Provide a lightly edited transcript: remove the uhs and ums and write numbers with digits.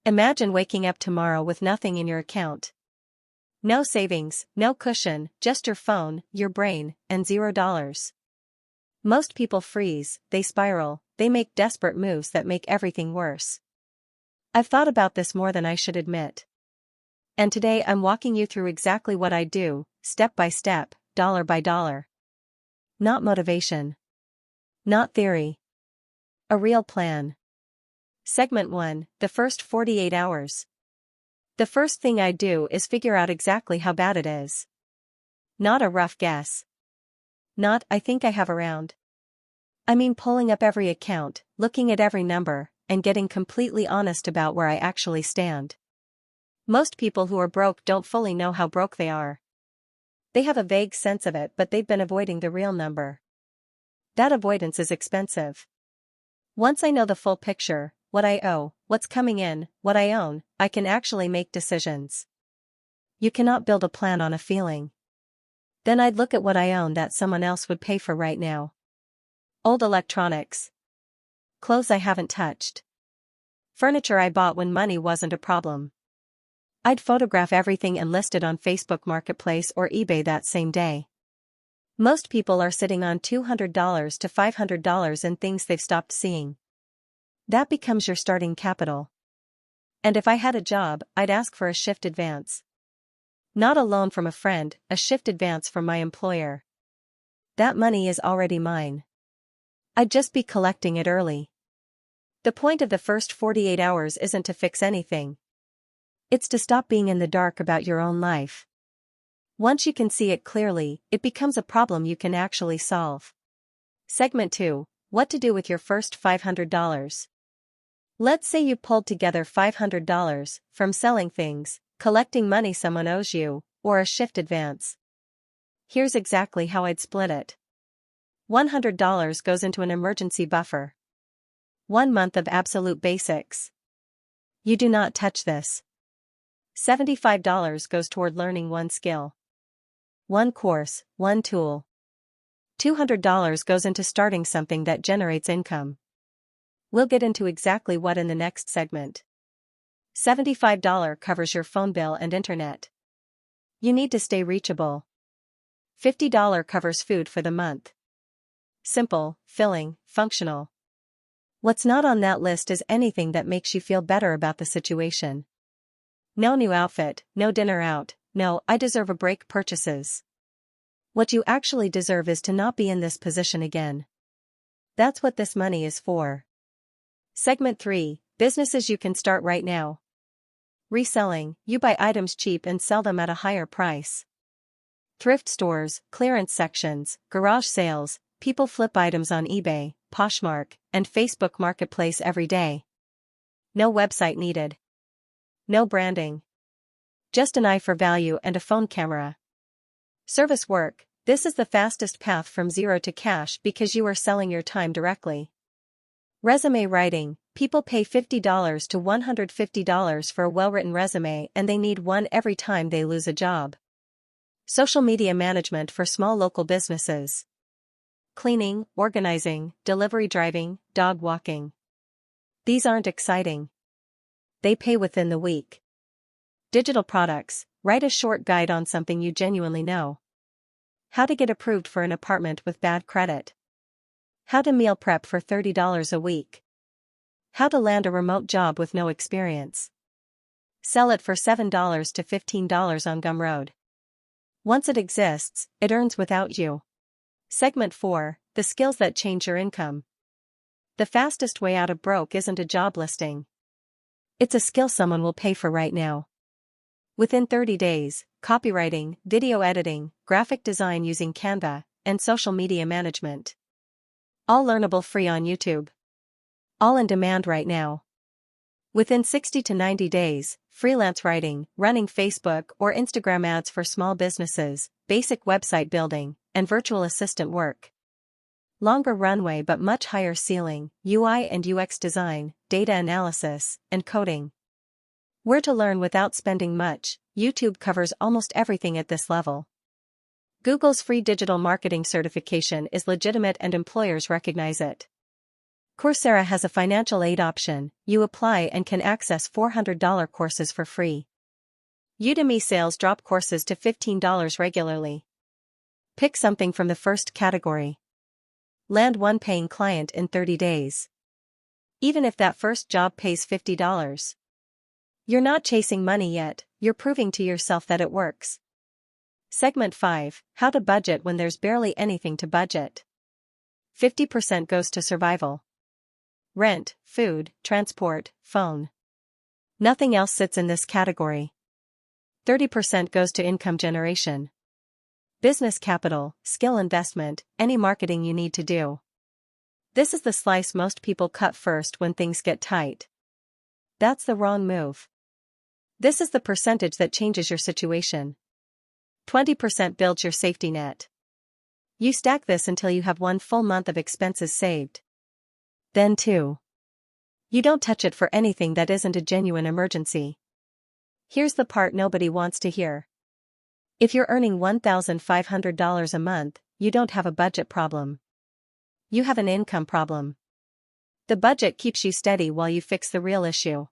Imagine waking up tomorrow with nothing in your account. No savings, no cushion, just your phone, your brain, and $0. Most people freeze, they spiral, they make desperate moves that make everything worse. I've thought about this more than I should admit. And today I'm walking you through exactly what I do, step by step, dollar by dollar. Not motivation. Not theory. A real plan. Segment 1, the first 48 hours. The first thing I do is figure out exactly how bad it is. Not a rough guess. Not, I think I have around. I mean pulling up every account, looking at every number, and getting completely honest about where I actually stand. Most people who are broke don't fully know how broke they are. They have a vague sense of it, but they've been avoiding the real number. That avoidance is expensive. Once I know the full picture, what I owe, what's coming in, what I own, I can actually make decisions. You cannot build a plan on a feeling. Then I'd look at what I own that someone else would pay for right now. Old electronics. Clothes I haven't touched. Furniture I bought when money wasn't a problem. I'd photograph everything and list it on Facebook Marketplace or eBay that same day. Most people are sitting on $200 to $500 in things they've stopped seeing. That becomes your starting capital. And if I had a job, I'd ask for a shift advance. Not a loan from a friend, a shift advance from my employer. That money is already mine. I'd just be collecting it early. The point of the first 48 hours isn't to fix anything. It's to stop being in the dark about your own life. Once you can see it clearly, it becomes a problem you can actually solve. Segment 2, what to do with your first $500. Let's say you pulled together $500 from selling things, collecting money someone owes you, or a shift advance. Here's exactly how I'd split it. $100 goes into an emergency buffer. 1 month of absolute basics. You do not touch this. $75 goes toward learning one skill. One course, one tool. $200 goes into starting something that generates income. We'll get into exactly what in the next segment. $75 covers your phone bill and internet. You need to stay reachable. $50 covers food for the month. Simple, filling, functional. What's not on that list is anything that makes you feel better about the situation. No new outfit, no dinner out, no I deserve a break purchases. What you actually deserve is to not be in this position again. That's what this money is for. Segment 3, businesses you can start right now. Reselling, you buy items cheap and sell them at a higher price. Thrift stores, clearance sections, garage sales, people flip items on eBay, Poshmark, and Facebook Marketplace every day. No website needed. No branding. Just an eye for value and a phone camera. Service work, this is the fastest path from zero to cash because you are selling your time directly. Resume writing, people pay $50 to $150 for a well-written resume and they need one every time they lose a job. Social media management for small local businesses. Cleaning, organizing, delivery driving, dog walking. These aren't exciting. They pay within the week. Digital products, write a short guide on something you genuinely know. How to get approved for an apartment with bad credit. How to meal prep for $30 a week. How to land a remote job with no experience. Sell it for $7 to $15 on Gumroad. Once it exists, it earns without you. Segment 4, the skills that change your income. The fastest way out of broke isn't a job listing. It's a skill someone will pay for right now. Within 30 days, copywriting, video editing, graphic design using Canva, and social media management. All learnable free on YouTube. All in demand right now. Within 60 to 90 days, freelance writing, running Facebook or Instagram ads for small businesses, basic website building, and virtual assistant work. Longer runway but much higher ceiling, UI and UX design, data analysis, and coding. Where to learn without spending much, YouTube covers almost everything at this level. Google's free digital marketing certification is legitimate and employers recognize it. Coursera has a financial aid option. You apply and can access $400 courses for free. Udemy sales drop courses to $15 regularly. Pick something from the first category. Land one paying client in 30 days. Even if that first job pays $50. You're not chasing money yet, you're proving to yourself that it works. Segment 5, How to budget when there's barely anything to budget. 50% goes to survival. Rent, food, transport, phone. Nothing else sits in this category. 30% goes to income generation. Business capital, skill investment, any marketing you need to do. This is the slice most people cut first when things get tight. That's the wrong move. This is the percentage that changes your situation. 20% builds your safety net. You stack this until you have 1 full month of expenses saved. Then 2. You don't touch it for anything that isn't a genuine emergency. Here's the part nobody wants to hear. If you're earning $1,500 a month, you don't have a budget problem. You have an income problem. The budget keeps you steady while you fix the real issue.